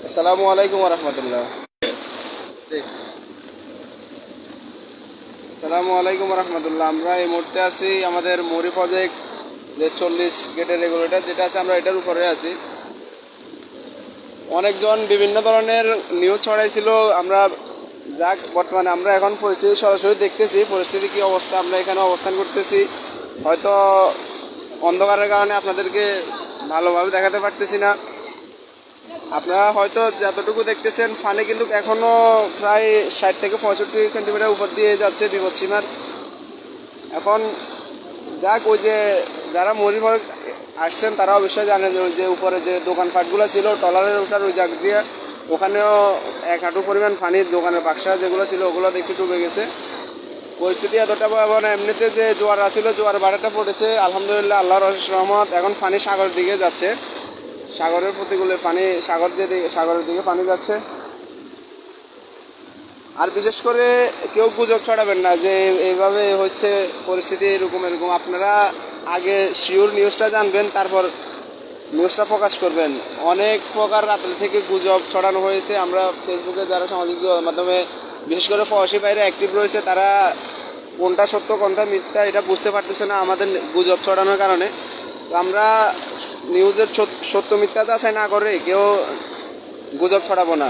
আসসালামু আলাইকুম রহমতুল্লাহ। আসসালামু আলাইকুম রহমতুল্লাহ। আমরা এই মুহূর্তে আছি আমাদের মরি প্রজেক্ট, যে 40 গেটের রেগুলেটর যেটা আছে, আমরা এটার উপরে আছি। অনেকজন বিভিন্ন ধরনের নিউজ ছড়াইছিল। আমরা যাক, বর্তমানে আমরা এখন পরিস্থিতি সরাসরি দেখতেছি, পরিস্থিতি কি অবস্থা। আমরা এখানে অবস্থান করতেছি, হয়তো অন্ধকারের কারণে আপনাদেরকে ভালোভাবে দেখাতে পারতেছি না। আপনারা হয়তো যতটুকু দেখতেছেন, ফানি কিন্তু এখনো প্রায় 60 থেকে 65 সেন্টিমিটার উপর দিয়ে যাচ্ছে বিপদসীমার। এখন যাক, ওই যে যারা মরিভর আসছেন তারা অবশ্যই জানেন যে ওই যে উপরে যে দোকানপাটগুলো ছিল টলারের ওঠার ওই জায়গা দিয়ে, ওখানেও 1 হাঁটু পরিমাণ পানির দোকানের বাক্সা যেগুলো ছিল ওগুলো দেখছি ডুবে গেছে। পরিস্থিতি এতটা ভয়াবহ না। এমনিতে যে জোয়ার আসছিল, জোয়ার বাড়াটা পড়েছে আলহামদুলিল্লাহ, আল্লাহর অশেষ রহমত। এখন পানি সাগরের দিকে যাচ্ছে, সাগরের প্রতিকূলে পানি, সাগরের দিকে পানি যাচ্ছে। আর বিশেষ করে কেউ গুজব ছড়াবেন না যে এইভাবে হচ্ছে পরিস্থিতি, এরকম এরকম। আপনারা আগে শিওর নিউজটা জানবেন, তারপর নিউজটা প্রকাশ করবেন। অনেক প্রকার রাত্রে থেকে গুজব ছড়ানো হয়েছে। আমরা ফেসবুকে যারা সামাজিক মাধ্যমে বিশেষ করে প্রবাসী বাইরে অ্যাক্টিভ রয়েছে, তারা কোনটা সত্য কোনটা মিথ্যা এটা বুঝতে পারতেছে না আমাদের গুজব ছড়ানোর কারণে। তো আমরা নিউজের সত্য মিথ্যা যাচাই না করে কেউ গুজব ছড়াবো না।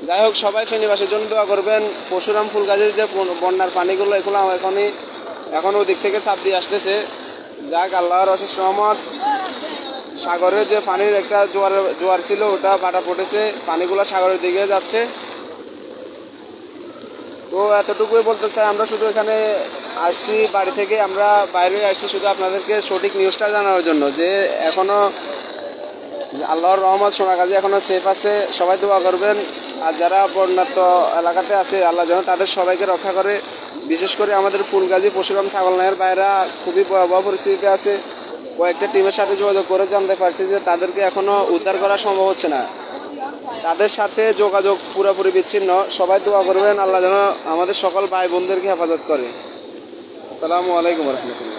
যাই হোক, সবাই ফেনীবাসীর জন্য দোয়া করবেন। পরশুরাম ফুলগাজীর যে বন্যার পানিগুলো, এগুলো এখন ওদিক থেকে চাপ দিয়ে আসতেছে। যাক, আল্লাহর অশেষ রহমত। সাগরের যে পানির একটা জোয়ার ছিল ওটা ভাটা পড়েছে, পানিগুলো সাগরের দিকে যাচ্ছে। তো এতটুকুই বলতে চাই, আমরা শুধু এখানে আসছি বাড়ি থেকে, আমরা বাইরে আসছি শুধু আপনাদেরকে সঠিক নিউজটা জানানোর জন্য, যে এখনো আল্লাহর রহমত সোনাগাজী এখনো সেফ আছে। সবাই দোয়া করবেন। আর যারা বন্যাত্ম এলাকাতে আছে, আল্লাহ যেন তাদের সবাইকে রক্ষা করে। বিশেষ করে আমাদের ফুলগাজী পরশুরাম ছাগল নাইয়ের বাইরা খুবই ভয়াবহ পরিস্থিতিতে আছে। কয়েকটা টিমের সাথে যোগাযোগ করে জানতে পারছি যে তাদেরকে এখনো উদ্ধার করা সম্ভব হচ্ছে না, তাদের সাথে যোগাযোগ পুরোপুরি বিচ্ছিন্ন। সবাই দোয়া করবেন, আল্লাহ যেন আমাদের সকল ভাই বোনদেরকে হেফাজত করে। আসসালামু আলাইকুম রহমতুল্লাহ।